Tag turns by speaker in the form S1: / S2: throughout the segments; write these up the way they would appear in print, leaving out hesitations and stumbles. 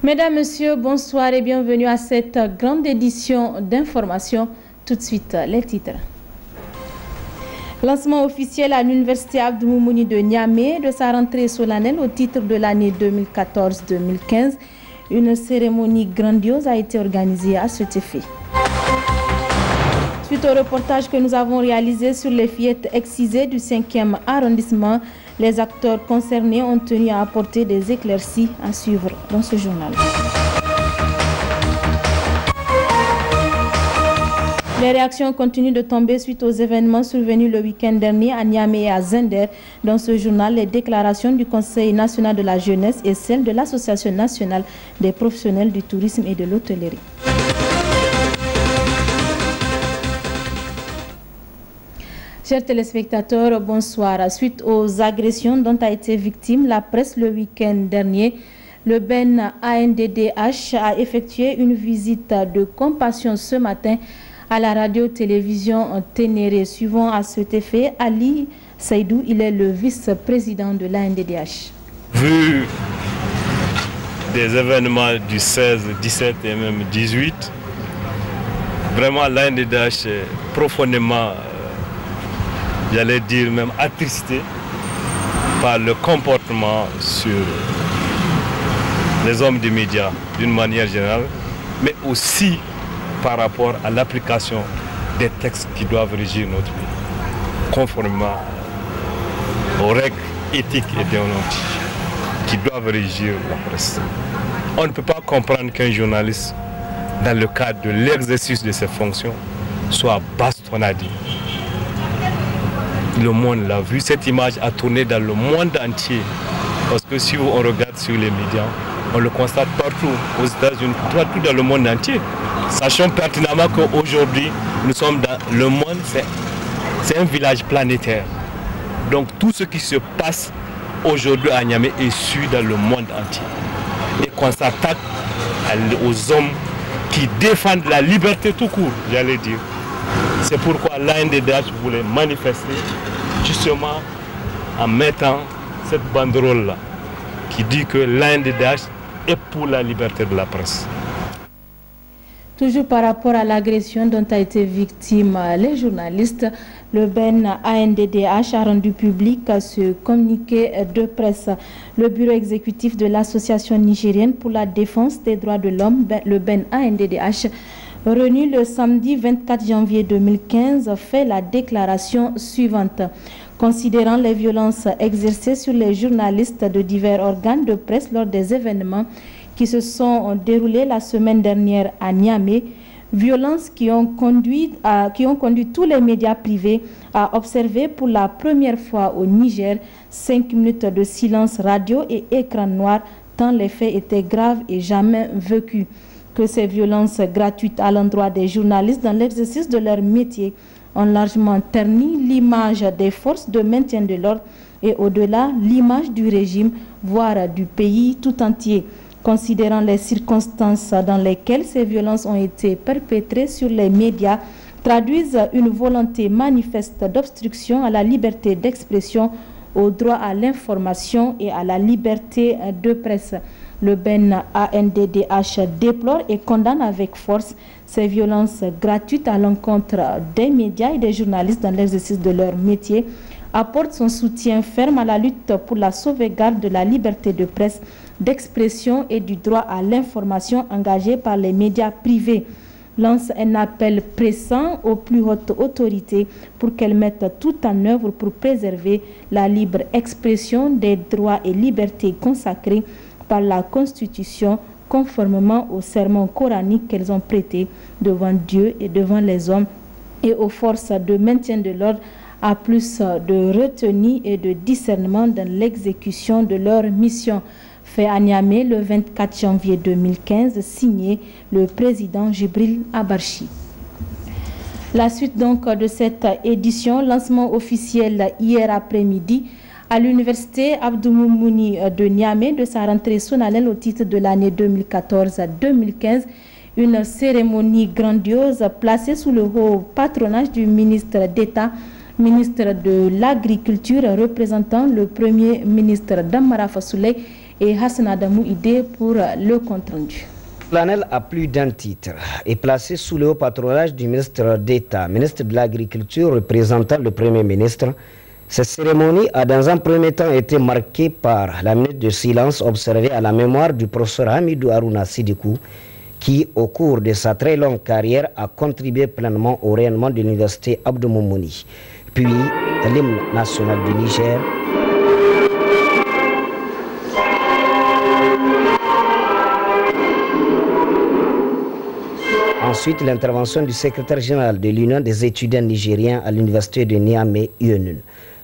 S1: Mesdames, Messieurs, bonsoir et bienvenue à cette grande édition d'information. Tout de suite, les titres. Lancement officiel à l'université Abdou Moumouni de Niamey de sa rentrée solennelle au titre de l'année 2014-2015. Une cérémonie grandiose a été organisée à cet effet. Suite au reportage que nous avons réalisé sur les fillettes excisées du 5e arrondissement, les acteurs concernés ont tenu à apporter des éclaircies à suivre dans ce journal. Les réactions continuent de tomber suite aux événements survenus le week-end dernier à Niamey et à Zender. Dans ce journal, les déclarations du Conseil national de la jeunesse et celles de l'Association nationale des professionnels du tourisme et de l'hôtellerie. Chers téléspectateurs, bonsoir. Suite aux agressions dont a été victime la presse le week-end dernier, le Ben ANDDH a effectué une visite de compassion ce matin à la radio-télévision Ténéré. Suivant à cet effet, Ali Saïdou, il est le vice-président de l'ANDDH.
S2: Vu des événements du 16, 17 et même 18, vraiment l'ANDDH est profondément, j'allais dire même attristé par le comportement sur les hommes des médias d'une manière générale, mais aussi par rapport à l'application des textes qui doivent régir notre pays, conformément aux règles éthiques et déontologiques qui doivent régir la presse. On ne peut pas comprendre qu'un journaliste, dans le cadre de l'exercice de ses fonctions, soit bastonnadé. Le monde l'a vu, cette image a tourné dans le monde entier. Parce que si on regarde sur les médias, on le constate partout, aux États-Unis, partout dans le monde entier. Sachons pertinemment qu'aujourd'hui, nous sommes dans le monde, c'est un village planétaire. Donc tout ce qui se passe aujourd'hui à Niamey est su dans le monde entier. Et qu'on s'attaque aux hommes qui défendent la liberté tout court, j'allais dire. C'est pourquoi l'ANDDH voulait manifester justement en mettant cette banderole-là qui dit que l'ANDDH est pour la liberté de la presse.
S1: Toujours par rapport à l'agression dont a été victime les journalistes, le Ben ANDDH a rendu public ce communiqué de presse. Le bureau exécutif de l'Association nigérienne pour la défense des droits de l'homme, le Ben ANDDH, réuni le samedi 24 janvier 2015, fait la déclaration suivante. Considérant les violences exercées sur les journalistes de divers organes de presse lors des événements qui se sont déroulés la semaine dernière à Niamey, violences qui ont conduit tous les médias privés à observer pour la première fois au Niger 5 minutes de silence radio et écran noir, tant les faits étaient graves et jamais vécus. Que ces violences gratuites à l'endroit des journalistes dans l'exercice de leur métier ont largement terni l'image des forces de maintien de l'ordre et au-delà l'image du régime, voire du pays tout entier. Considérant les circonstances dans lesquelles ces violences ont été perpétrées sur les médias, traduisent une volonté manifeste d'obstruction à la liberté d'expression, au droit à l'information et à la liberté de presse. Le Ben ANDDH déplore et condamne avec force ces violences gratuites à l'encontre des médias et des journalistes dans l'exercice de leur métier, apporte son soutien ferme à la lutte pour la sauvegarde de la liberté de presse, d'expression et du droit à l'information engagée par les médias privés. Lance un appel pressant aux plus hautes autorités pour qu'elles mettent tout en œuvre pour préserver la libre expression des droits et libertés consacrés par la Constitution, conformément au serment coranique qu'elles ont prêté devant Dieu et devant les hommes et aux forces de maintien de l'ordre, à plus de retenue et de discernement dans l'exécution de leur mission. Fait à Niamey le 24 janvier 2015, signé le président Jibril Abarchi. La suite donc de cette édition, lancement officiel hier après-midi à l'université Abdou Moumouni de Niamey de sa rentrée solennelle au titre de l'année 2014-2015. Une cérémonie grandiose placée sous le haut patronage du ministre d'État, ministre de l'Agriculture, représentant le premier ministre Damara Fassouley et Hassan Adamou Ide pour le compte-rendu.
S3: L'ANEL a plus d'un titre et placé sous le haut patronage du ministre d'État, ministre de l'Agriculture, représentant le Premier ministre. Cette cérémonie a dans un premier temps été marquée par la minute de silence observée à la mémoire du professeur Hamidou Harouna Sidikou, qui, au cours de sa très longue carrière, a contribué pleinement au rayonnement de l'université Abdou Moumouni. Puis, l'hymne national du Niger. Ensuite, l'intervention du secrétaire général de l'Union des étudiants nigériens à l'université de Niamey, UNUN,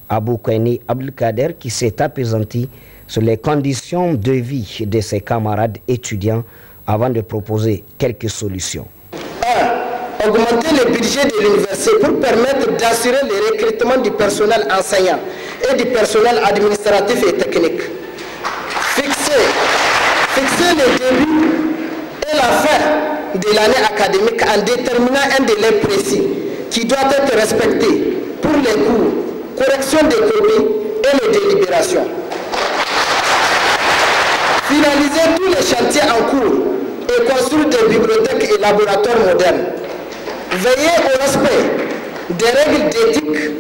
S3: Abou Koueni Abdelkader, qui s'est appesanti sur les conditions de vie de ses camarades étudiants avant de proposer quelques solutions.
S4: 1. Augmenter le budget de l'université pour permettre d'assurer le recrutement du personnel enseignant et du personnel administratif et technique. Fixer le début et la fin de l'année académique en déterminant un délai précis qui doit être respecté pour les cours, correction des copies et les délibérations. Finaliser tous les chantiers en cours et construire des bibliothèques et laboratoires modernes. Veiller au respect des règles d'éthique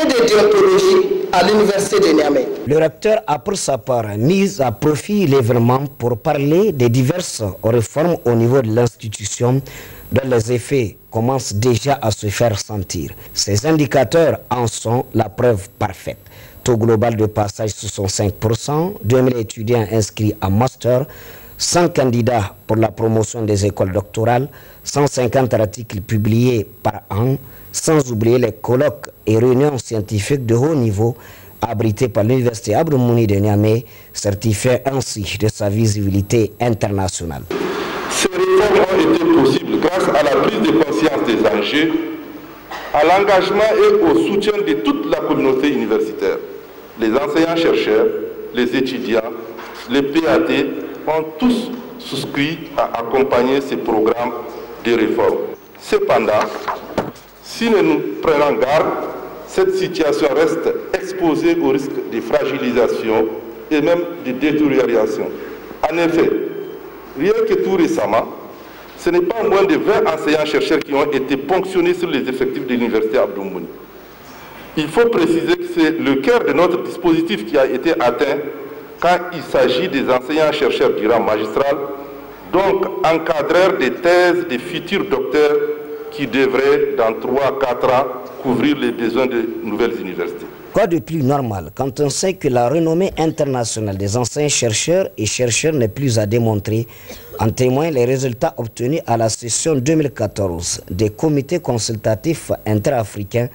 S4: et de déontologie à l'université de Niamey.
S3: Le recteur a pour sa part mis à profit l'événement pour parler des diverses réformes au niveau de l'institution dont les effets commencent déjà à se faire sentir. Ces indicateurs en sont la preuve parfaite. Taux global de passage 65%, 2000 étudiants inscrits en master, 100 candidats pour la promotion des écoles doctorales, 150 articles publiés par an, sans oublier les colloques et réunions scientifiques de haut niveau abrités par l'université Abdou Moumouni de Niamey, certifiant ainsi de sa visibilité internationale.
S5: Ces réformes ont été possibles grâce à la prise de conscience des enjeux, à l'engagement et au soutien de toute la communauté universitaire. Les enseignants-chercheurs, les étudiants, les PAT ont tous souscrit à accompagner ces programmes de réforme. Cependant, si nous nous prenons garde, cette situation reste exposée au risque de fragilisation et même de détérioration. En effet, rien que tout récemment, ce n'est pas moins de 20 enseignants-chercheurs qui ont été ponctionnés sur les effectifs de l'université Abdou Moumouni. Il faut préciser que c'est le cœur de notre dispositif qui a été atteint quand il s'agit des enseignants-chercheurs du rang magistral, donc encadreurs des thèses des futurs docteurs qui devraient, dans 3-4 ans, couvrir les besoins de nouvelles universités.
S3: Quoi de plus normal quand on sait que la renommée internationale des enseignants-chercheurs et chercheurs n'est plus à démontrer, en témoignent les résultats obtenus à la session 2014 des comités consultatifs interafricains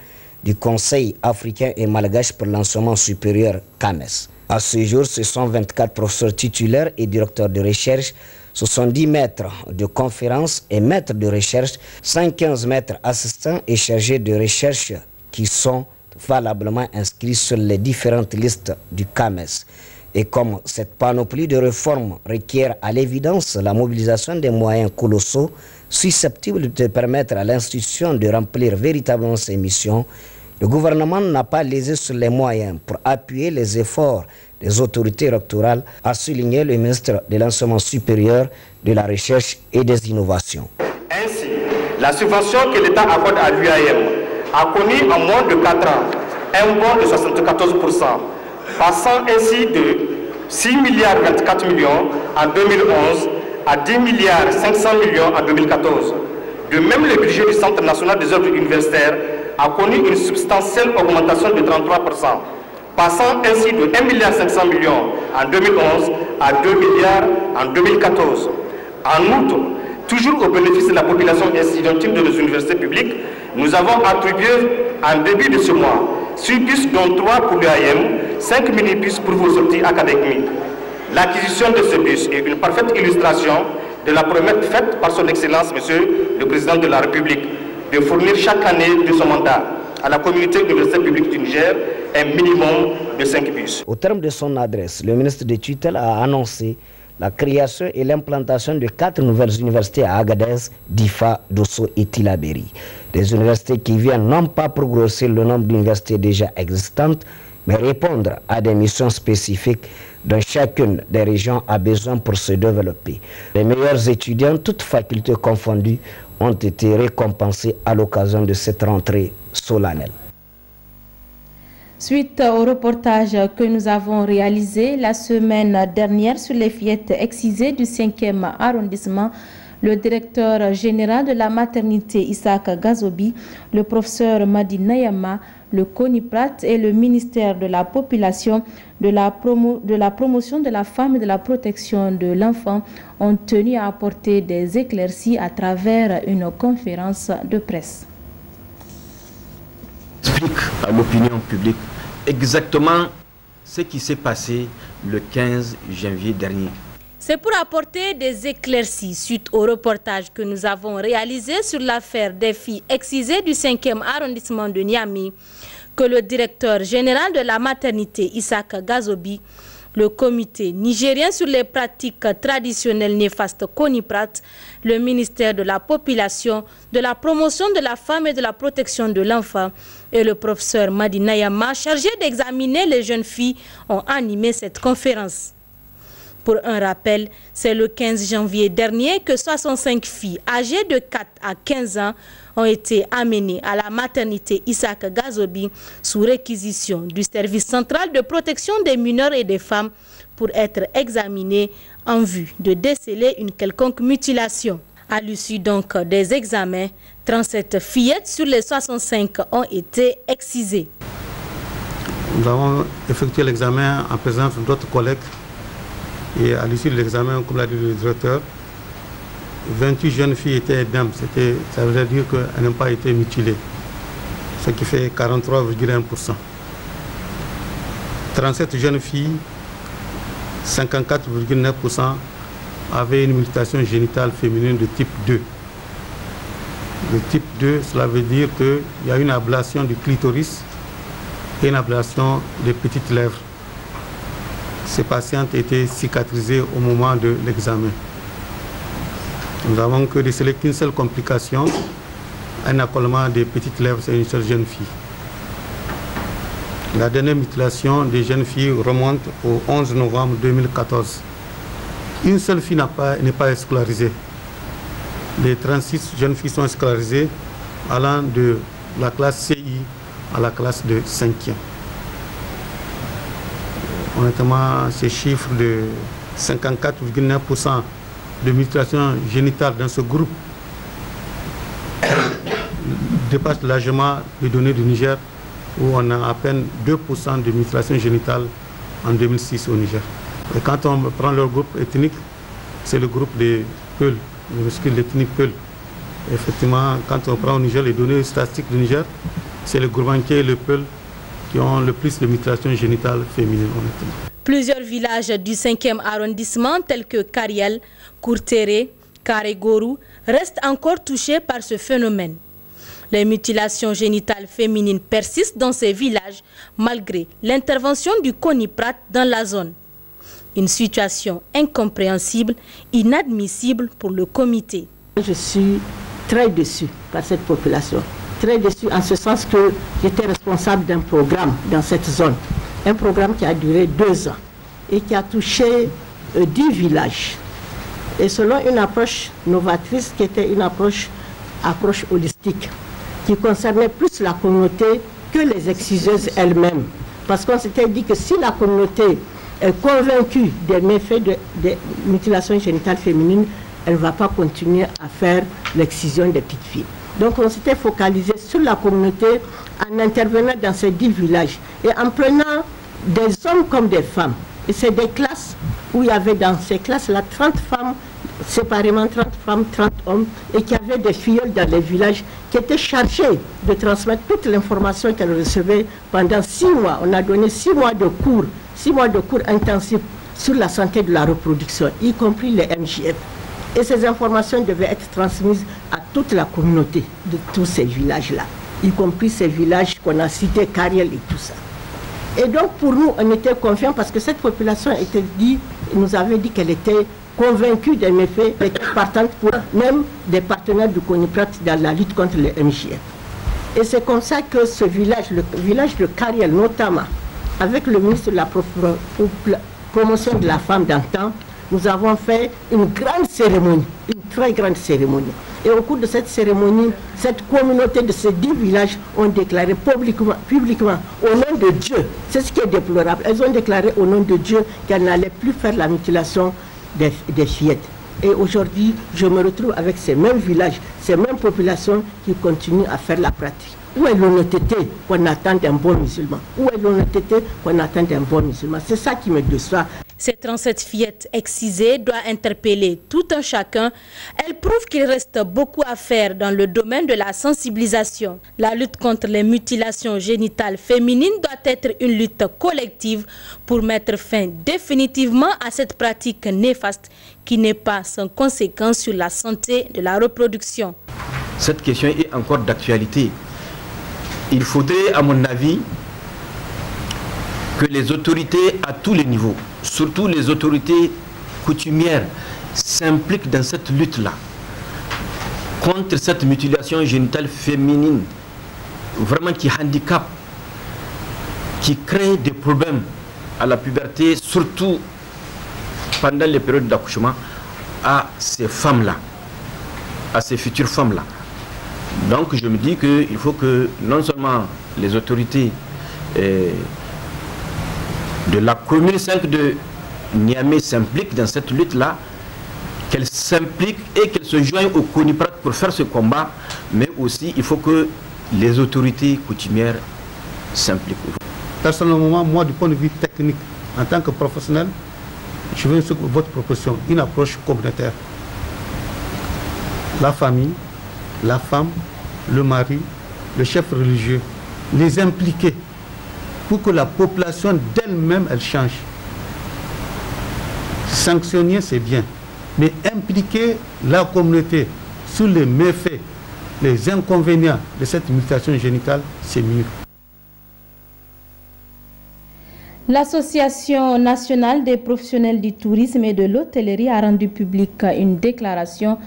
S3: du Conseil africain et malgache pour l'enseignement supérieur CAMES. À ce jour, ce sont 24 professeurs titulaires et directeurs de recherche, 70 maîtres de conférences et maîtres de recherche, 115 maîtres assistants et chargés de recherche qui sont valablement inscrits sur les différentes listes du CAMES. Et comme cette panoplie de réformes requiert à l'évidence la mobilisation des moyens colossaux susceptibles de permettre à l'institution de remplir véritablement ses missions, le gouvernement n'a pas lésé sur les moyens pour appuyer les efforts des autorités rectorales, a souligné le ministre de l'Enseignement supérieur, de la Recherche et des Innovations.
S6: Ainsi, la subvention que l'État accorde à l'UAM a connu en moins de 4 ans un bond de 74%, passant ainsi de 6 milliards 24 millions en 2011 à 10 milliards 500 millions en 2014. De même, le budget du Centre national des œuvres universitaires a connu une substantielle augmentation de 33%, passant ainsi de 1 milliard 500 millions en 2011 à 2 milliards en 2014. En outre, toujours au bénéfice de la population étudiantine de nos universités publiques, nous avons attribué en début de ce mois 6 bus dont 3 pour l'UAM, 5 mini-bus pour vos sorties académiques. L'acquisition de ce bus est une parfaite illustration de la promesse faite par son Excellence, Monsieur le Président de la République, de fournir chaque année de son mandat à la communauté universitaire publique du Niger un minimum de 5 bus.
S3: Au terme de son adresse, le ministre de tutelle a annoncé la création et l'implantation de 4 nouvelles universités à Agadez, Difa, Dosso et Tillabéri. Des universités qui viennent non pas pour grossir le nombre d'universités déjà existantes, mais répondre à des missions spécifiques dont chacune des régions a besoin pour se développer. Les meilleurs étudiants, toutes facultés confondues, ont été récompensés à l'occasion de cette rentrée solennelle.
S1: Suite au reportage que nous avons réalisé la semaine dernière sur les fillettes excisées du 5e arrondissement, le directeur général de la maternité Isaac Gazobi, le professeur Madi Nayama, le CONIPRAT et le ministère de la Population, de la promotion de la femme et de la protection de l'enfant ont tenu à apporter des éclaircies à travers une conférence de presse.
S7: Explique à l'opinion publique exactement ce qui s'est passé le 15 janvier dernier.
S1: C'est pour apporter des éclaircies suite au reportage que nous avons réalisé sur l'affaire des filles excisées du 5e arrondissement de Niamey que le directeur général de la maternité Isaac Gazobi, le comité nigérien sur les pratiques traditionnelles néfastes CONIPRAT, le ministère de la Population, de la promotion de la femme et de la protection de l'enfant et le professeur Madi Nayama, chargé d'examiner les jeunes filles, ont animé cette conférence. Pour un rappel, c'est le 15 janvier dernier que 65 filles âgées de 4 à 15 ans ont été amenées à la maternité Isaac Gazobi sous réquisition du service central de protection des mineurs et des femmes pour être examinées en vue de déceler une quelconque mutilation. À l'issue donc des examens, 37 fillettes sur les 65 ont été excisées.
S8: Nous avons effectué l'examen en présence d'autres collègues. Et à l'issue de l'examen, comme l'a dit le directeur, 28 jeunes filles étaient dames. Ça veut dire qu'elles n'ont pas été mutilées, ce qui fait 43,1%. 37 jeunes filles, 54,9% avaient une mutilation génitale féminine de type 2. Le type 2, cela veut dire qu'il y a une ablation du clitoris et une ablation des petites lèvres. Ces patientes étaient cicatrisées au moment de l'examen. Nous avons que décelé qu'une seule complication, un accolement des petites lèvres, c'est une seule jeune fille. La dernière mutilation des jeunes filles remonte au 11 novembre 2014. Une seule fille n'est pas scolarisée. Les 36 jeunes filles sont scolarisées allant de la classe CI à la classe de 5e. Honnêtement, ces chiffres de 54,9% de mutilation génitale dans ce groupe dépassent largement les données du Niger, où on a à peine 2% de mutilation génitale en 2006 au Niger. Et quand on prend leur groupe ethnique, c'est le groupe des Peuls, l'ethnie Peul. Effectivement, quand on prend au Niger les données statistiques du Niger, c'est le Gourmanké et le Peul qui ont le plus de mutilation génitale féminine.
S1: Plusieurs villages du 5e arrondissement tels que Kariel, Kourtéré, Karégourou restent encore touchés par ce phénomène. Les mutilations génitales féminines persistent dans ces villages malgré l'intervention du CONIPRAT dans la zone. Une situation incompréhensible, inadmissible pour le comité.
S9: Je suis très déçue par cette population. Très déçue en ce sens que j'étais responsable d'un programme dans cette zone. Un programme qui a duré 2 ans et qui a touché 10 villages. Et selon une approche novatrice qui était une approche holistique, qui concernait plus la communauté que les exciseuses elles-mêmes. Parce qu'on s'était dit que si la communauté est convaincue des méfaits des mutilations génitales féminines, elle ne va pas continuer à faire l'excision des petites filles. Donc on s'était focalisé sur la communauté en intervenant dans ces 10 villages et en prenant des hommes comme des femmes. Et c'est des classes où il y avait dans ces classes-là 30 femmes, séparément 30 femmes, 30 hommes, et qui avaient des filleuls dans les villages qui étaient chargés de transmettre toute l'information qu'elles recevaient pendant 6 mois. On a donné 6 mois de cours, 6 mois de cours intensifs sur la santé de la reproduction, y compris les MJF. Et ces informations devaient être transmises à toute la communauté de tous ces villages-là, y compris ces villages qu'on a cités, Kariel et tout ça. Et donc pour nous, on était confiants parce que cette population nous avait dit qu'elle était convaincue des méfaits, elle était partante pour même des partenaires du CONIPRAT dans la lutte contre les MJF. Et c'est comme ça que ce village, le village de Kariel notamment, avec le ministre de la promotion de la femme d'antan, nous avons fait une grande cérémonie, une très grande cérémonie. Et au cours de cette cérémonie, cette communauté de ces 10 villages ont déclaré publiquement au nom de Dieu, c'est ce qui est déplorable, elles ont déclaré au nom de Dieu qu'elles n'allaient plus faire la mutilation des fillettes. Et aujourd'hui, je me retrouve avec ces mêmes villages, ces mêmes populations qui continuent à faire la pratique. Où est l'honnêteté qu'on attend d'un bon musulman? Où est l'honnêteté qu'on attend d'un bon musulman? C'est ça qui me déçoit.
S1: Ces 37 fillettes excisées doivent interpeller tout un chacun. Elles prouvent qu'il reste beaucoup à faire dans le domaine de la sensibilisation. La lutte contre les mutilations génitales féminines doit être une lutte collective pour mettre fin définitivement à cette pratique néfaste qui n'est pas sans conséquence sur la santé de la reproduction.
S7: Cette question est encore d'actualité. Il faudrait, à mon avis, que les autorités à tous les niveaux, surtout les autorités coutumières, s'impliquent dans cette lutte-là contre cette mutilation génitale féminine, vraiment qui handicape, qui crée des problèmes à la puberté, surtout pendant les périodes d'accouchement, à ces femmes-là, à ces futures femmes-là. Donc je me dis qu'il faut que non seulement les autorités de la commune 5 de Niamey s'impliquent dans cette lutte-là, qu'elles s'impliquent et qu'elles se joignent au CONIPRAT pour faire ce combat, mais aussi il faut que les autorités coutumières s'impliquent.
S8: Personnellement, moi, du point de vue technique, en tant que professionnel, je veux sur votre proposition, une approche communautaire. La famille, la femme, le mari, le chef religieux, les impliquer pour que la population d'elle-même, elle change. Sanctionner, c'est bien, mais impliquer la communauté sur les méfaits, les inconvénients de cette mutilation génitale, c'est mieux.
S1: L'Association nationale des professionnels du tourisme et de l'hôtellerie a rendu publique une déclaration.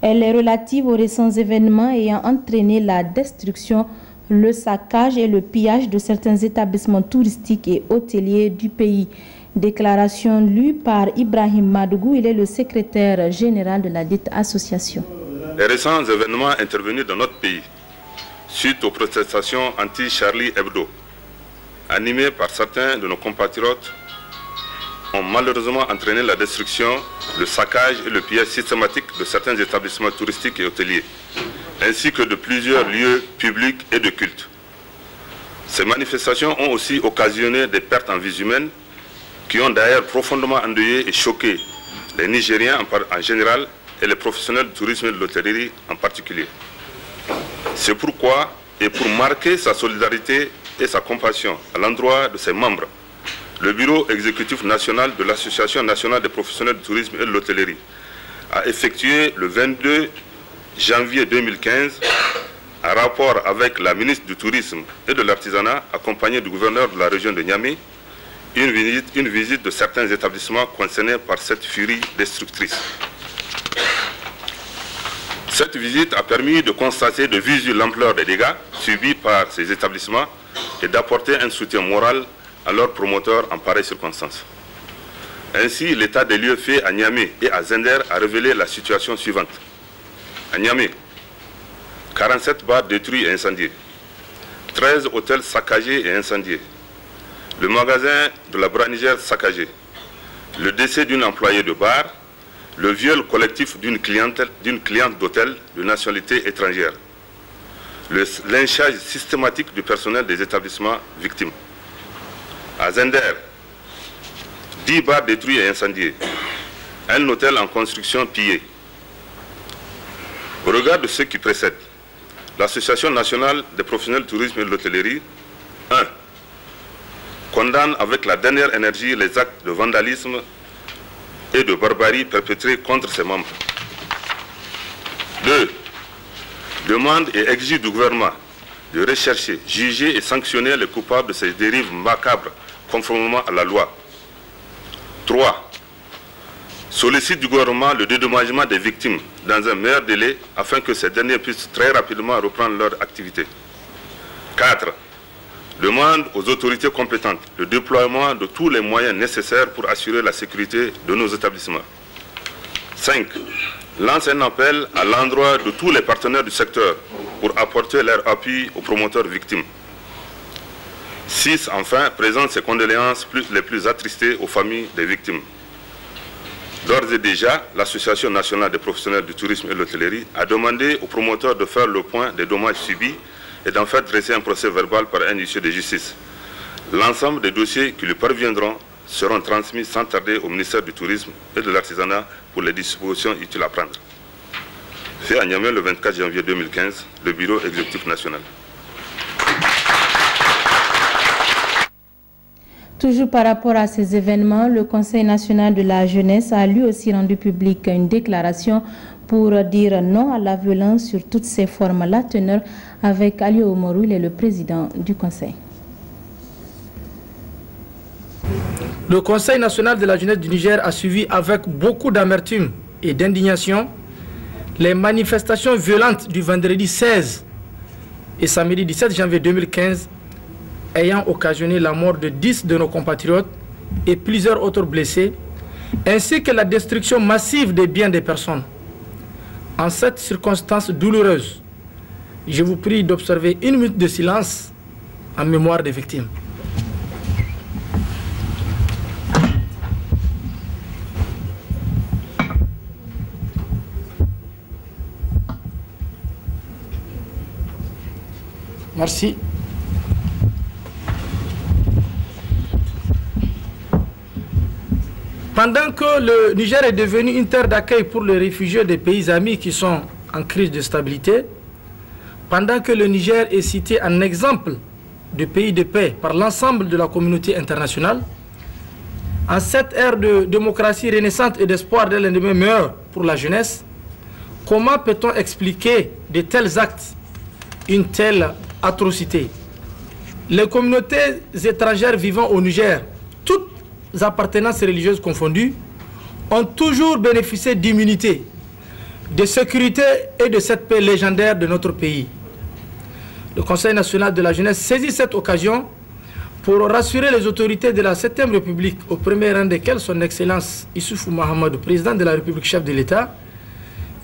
S1: Elle est relative aux récents événements ayant entraîné la destruction, le saccage et le pillage de certains établissements touristiques et hôteliers du pays. Déclaration lue par Ibrahim Madougou, il est le secrétaire général de la dite association.
S5: Les récents événements intervenus dans notre pays, suite aux protestations anti-Charlie Hebdo, animées par certains de nos compatriotes, ont malheureusement entraîné la destruction, le saccage et le pillage systématique de certains établissements touristiques et hôteliers, ainsi que de plusieurs lieux publics et de culte. Ces manifestations ont aussi occasionné des pertes en vies humaines qui ont d'ailleurs profondément endeuillé et choqué les Nigériens en général et les professionnels du tourisme et de l'hôtellerie en particulier. C'est pourquoi, et pour marquer sa solidarité et sa compassion à l'endroit de ses membres, le Bureau exécutif national de l'Association nationale des professionnels du tourisme et de l'hôtellerie a effectué le 22 janvier 2015, en rapport avec la ministre du Tourisme et de l'Artisanat, accompagnée du gouverneur de la région de Niamey, une visite de certains établissements concernés par cette furie destructrice. Cette visite a permis de constater de visu l'ampleur des dégâts subis par ces établissements et d'apporter un soutien moral à leurs promoteurs en pareille circonstance. Ainsi, l'état des lieux fait à Niamey et à Zender a révélé la situation suivante. À Niamey, 47 bars détruits et incendiés, 13 hôtels saccagés et incendiés, le magasin de la Branigère saccagé, le décès d'une employée de bar, le viol collectif d'une cliente d'hôtel de nationalité étrangère, le lynchage systématique du personnel des établissements victimes. À Zender, 10 bars détruits et incendiés, un hôtel en construction pillé. Au regard de ce qui précède, l'Association nationale des professionnels du tourisme et de l'hôtellerie, 1. condamne avec la dernière énergie les actes de vandalisme et de barbarie perpétrés contre ses membres. 2. demande et exige du gouvernement de rechercher, juger et sanctionner les coupables de ces dérives macabres conformément à la loi. 3. sollicite du gouvernement le dédommagement des victimes dans un meilleur délai afin que ces derniers puissent très rapidement reprendre leur activité. 4. demande aux autorités compétentes le déploiement de tous les moyens nécessaires pour assurer la sécurité de nos établissements. 5. Lance un appel à l'endroit de tous les partenaires du secteur pour apporter leur appui aux promoteurs victimes. 6. Enfin, présente ses condoléances les plus attristées aux familles des victimes. D'ores et déjà, l'Association nationale des professionnels du tourisme et de l'hôtellerie a demandé aux promoteurs de faire le point des dommages subis et d'en faire dresser un procès verbal par un huissier de justice. L'ensemble des dossiers qui lui parviendront seront transmis sans tarder au ministère du Tourisme et de l'Artisanat pour les dispositions utiles à prendre. Fait à Niamey le 24 janvier 2015, le Bureau exécutif national.
S1: Toujours par rapport à ces événements, le Conseil national de la jeunesse a lui aussi rendu public une déclaration pour dire non à la violence sur toutes ses formes. La teneur avec Ali Oumarou, il est le président du Conseil.
S10: Le Conseil national de la jeunesse du Niger a suivi avec beaucoup d'amertume et d'indignation les manifestations violentes du vendredi 16 et samedi 17 janvier 2015 ayant occasionné la mort de 10 de nos compatriotes et plusieurs autres blessés, ainsi que la destruction massive des biens des personnes. En cette circonstance douloureuse, je vous prie d'observer une minute de silence en mémoire des victimes. Merci. Pendant que le Niger est devenu une terre d'accueil pour les réfugiés des pays amis qui sont en crise de stabilité, pendant que le Niger est cité en exemple de pays de paix par l'ensemble de la communauté internationale, en cette ère de démocratie renaissante et d'espoir d'un lendemain meilleur pour la jeunesse, comment peut-on expliquer de tels actes, une telle atrocité? Les communautés étrangères vivant au Niger, toutes appartenances religieuses confondues, ont toujours bénéficié d'immunité, de sécurité et de cette paix légendaire de notre pays. Le Conseil national de la jeunesse saisit cette occasion pour rassurer les autorités de la 7e République, au premier rang desquelles son Excellence Issoufou Mahamadou, président de la République, chef de l'État,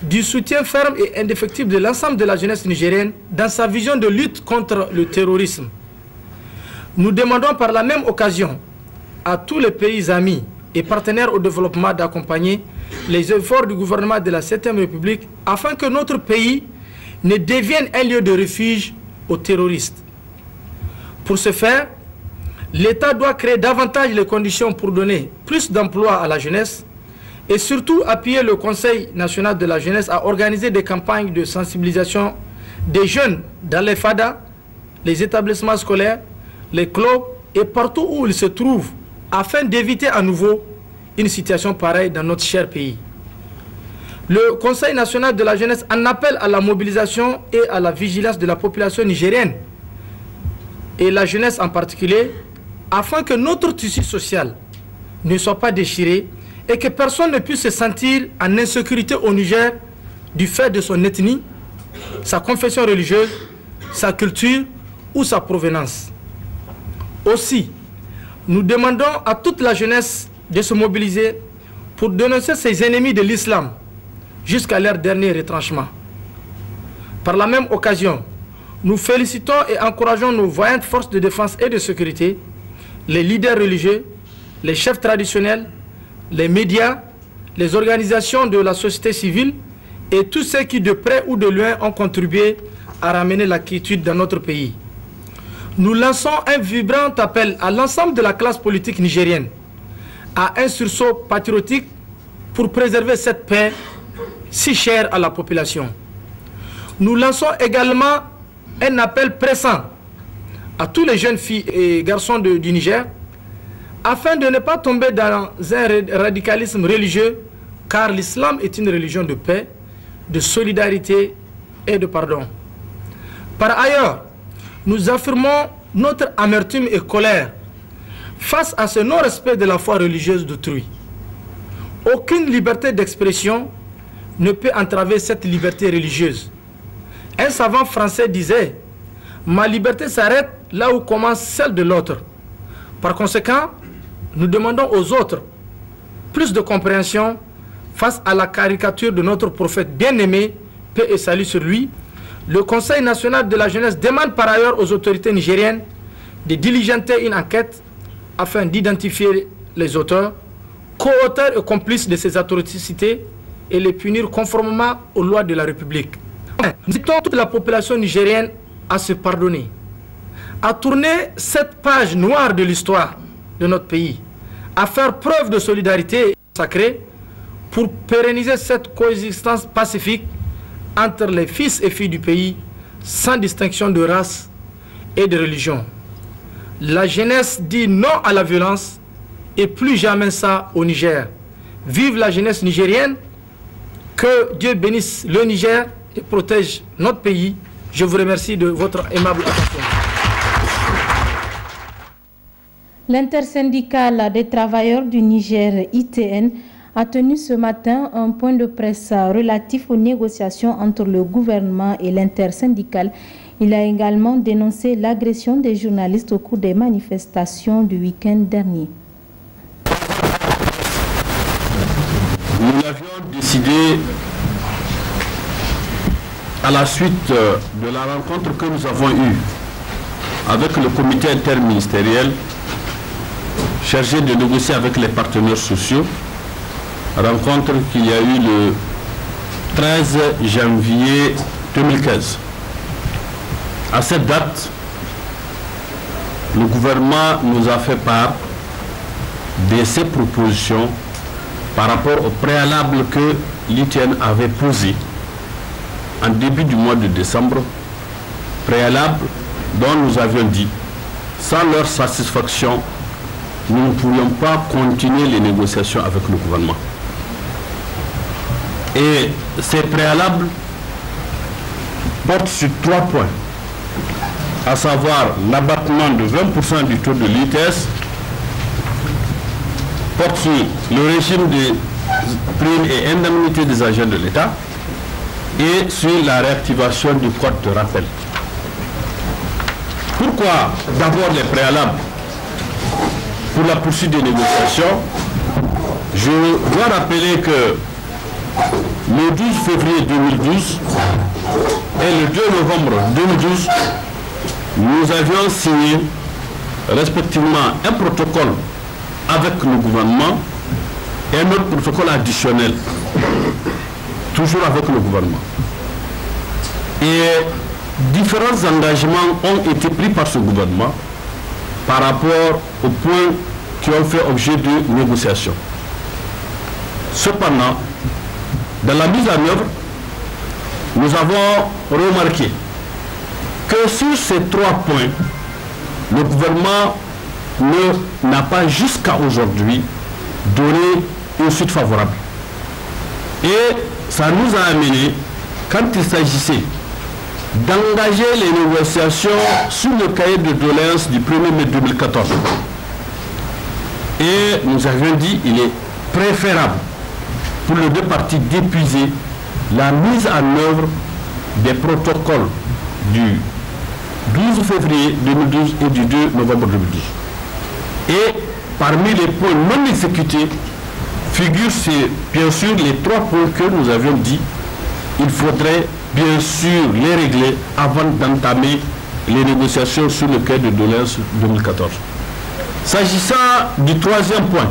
S10: du soutien ferme et indéfectible de l'ensemble de la jeunesse nigérienne dans sa vision de lutte contre le terrorisme. Nous demandons par la même occasion à tous les pays amis et partenaires au développement d'accompagner les efforts du gouvernement de la 7e République afin que notre pays ne devienne un lieu de refuge aux terroristes. Pour ce faire, l'État doit créer davantage les conditions pour donner plus d'emplois à la jeunesse et surtout appuyer le Conseil national de la jeunesse à organiser des campagnes de sensibilisation des jeunes dans les FADA, les établissements scolaires, les clubs et partout où ils se trouvent afin d'éviter à nouveau une situation pareille dans notre cher pays. Le Conseil national de la jeunesse en appelle à la mobilisation et à la vigilance de la population nigérienne et la jeunesse en particulier, afin que notre tissu social ne soit pas déchiré et que personne ne puisse se sentir en insécurité au Niger du fait de son ethnie, sa confession religieuse, sa culture ou sa provenance. Aussi, nous demandons à toute la jeunesse de se mobiliser pour dénoncer ces ennemis de l'islam jusqu'à leur dernier retranchement. Par la même occasion, nous félicitons et encourageons nos vaillantes forces de défense et de sécurité, les leaders religieux, les chefs traditionnels, les médias, les organisations de la société civile et tous ceux qui de près ou de loin ont contribué à ramener la quiétude dans notre pays. Nous lançons un vibrant appel à l'ensemble de la classe politique nigérienne à un sursaut patriotique pour préserver cette paix si chère à la population. Nous lançons également un appel pressant à tous les jeunes filles et garçons du Niger afin de ne pas tomber dans un radicalisme religieux, car l'islam est une religion de paix, de solidarité et de pardon. Par ailleurs, nous affirmons notre amertume et colère face à ce non-respect de la foi religieuse d'autrui. Aucune liberté d'expression ne peut entraver cette liberté religieuse. Un savant français disait « Ma liberté s'arrête là où commence celle de l'autre. Par conséquent, nous demandons aux autres plus de compréhension face à la caricature de notre prophète bien-aimé, paix et salut sur lui. Le Conseil national de la jeunesse demande par ailleurs aux autorités nigériennes de diligenter une enquête afin d'identifier les auteurs, co-auteurs et complices de ces atrocités et les punir conformément aux lois de la République. Nous invitons toute la population nigérienne à se pardonner, à tourner cette page noire de l'histoire de notre pays, à faire preuve de solidarité sacrée pour pérenniser cette coexistence pacifique entre les fils et filles du pays, sans distinction de race et de religion. La jeunesse dit non à la violence et plus jamais ça au Niger. Vive la jeunesse nigérienne, que Dieu bénisse le Niger et protège notre pays. Je vous remercie de votre aimable attention.
S1: L'intersyndicale des travailleurs du Niger, ITN, a tenu ce matin un point de presse relatif aux négociations entre le gouvernement et l'intersyndicale. Il a également dénoncé l'agression des journalistes au cours des manifestations du week-end dernier.
S11: Nous avions décidé, à la suite de la rencontre que nous avons eue avec le comité interministériel chargé de négocier avec les partenaires sociaux, rencontre qu'il y a eu le 13 janvier 2015. À cette date, le gouvernement nous a fait part de ses propositions par rapport au préalable que l'ITN avait posé en début du mois de décembre, préalable dont nous avions dit, sans leur satisfaction, nous ne pourrions pas continuer les négociations avec le gouvernement. Et ces préalables portent sur 3 points, à savoir l'abattement de 20% du taux de l'ITS, porte sur le régime des primes et indemnités des agents de l'État et sur la réactivation du code de rappel. Pourquoi d'abord les préalables pour la poursuite des négociations? Je dois rappeler que le 12 février 2012 et le 2 novembre 2012, nous avions signé respectivement un protocole avec le gouvernement et un autre protocole additionnel, toujours avec le gouvernement. Et différents engagements ont été pris par ce gouvernement par rapport aux points qui ont fait objet de négociation. Cependant, dans la mise en œuvre, nous avons remarqué que sur ces 3 points, le gouvernement n'a pas jusqu'à aujourd'hui donné une suite favorable. Et ça nous a amené, quand il s'agissait d'engager les négociations sur le cahier de doléances du 1er mai 2014. Et nous avions dit qu'il est préférable pour les deux parties d'épuiser la mise en œuvre des protocoles du 12 février 2012 et du 2 novembre 2012. Et parmi les points non exécutés figurent bien sûr les 3 points que nous avions dit. Il faudrait bien sûr les régler avant d'entamer les négociations sur le cahier de doléances 2014. S'agissant du 3e point,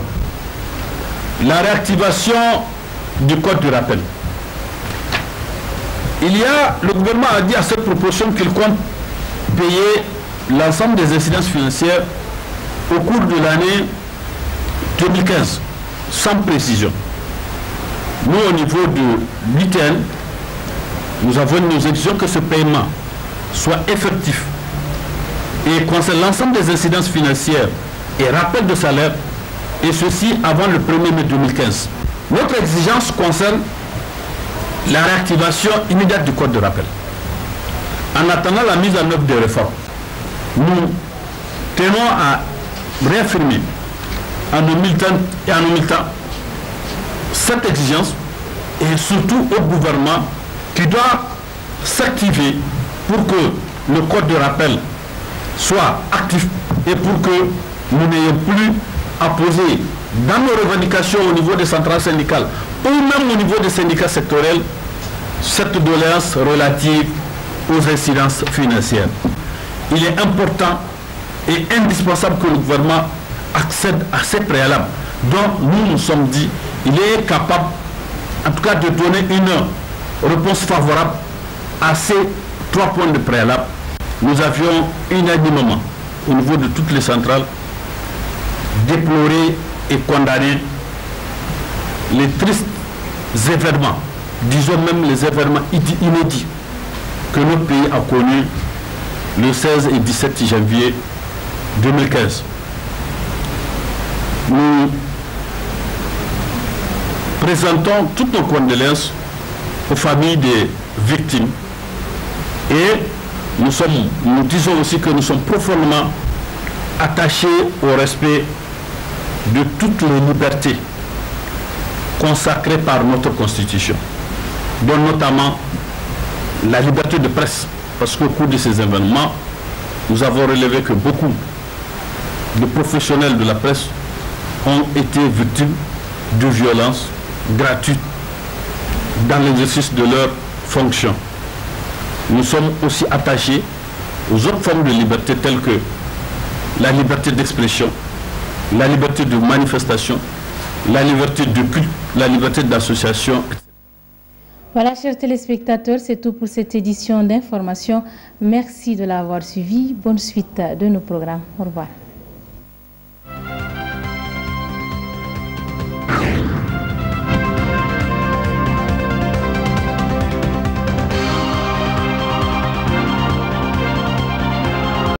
S11: la réactivation du code du rappel. Le gouvernement a dit à cette proposition qu'il compte payer l'ensemble des incidences financières au cours de l'année 2015, sans précision. Nous, au niveau de l'ITN, nous exigeons que ce paiement soit effectif et concerne l'ensemble des incidences financières et rappel de salaire, et ceci avant le 1er mai 2015. Notre exigence concerne la réactivation immédiate du code de rappel. En attendant la mise en œuvre des réformes, nous tenons à réaffirmer en nos militants et en nos militants cette exigence, et surtout au gouvernement qui doit s'activer pour que le code de rappel soit actif et pour que nous n'ayons plus à poser dans nos revendications au niveau des centrales syndicales ou même au niveau des syndicats sectoriels cette doléance relative aux incidences financières. Il est important et indispensable que le gouvernement accède à ces préalables dont nous nous sommes dit il est capable en tout cas de donner une réponse favorable à ces 3 points de préalable. Nous avions unanimement au niveau de toutes les centrales déploré et condamné les tristes événements, disons même les événements inédits que notre pays a connus le 16 et 17 janvier 2015. Nous présentons toutes nos condoléances aux familles des victimes et nous disons aussi que nous sommes profondément attachés au respect de toutes les libertés consacrées par notre Constitution, dont notamment la liberté de presse, parce qu'au cours de ces événements, nous avons relevé que beaucoup de professionnels de la presse ont été victimes de violences gratuites dans l'exercice de leurs fonctions. Nous sommes aussi attachés aux autres formes de liberté telles que la liberté d'expression, la liberté de manifestation, la liberté de culte, la liberté d'association.
S1: Voilà, chers téléspectateurs, c'est tout pour cette édition d'information. Merci de l'avoir suivi. Bonne suite de nos programmes. Au revoir.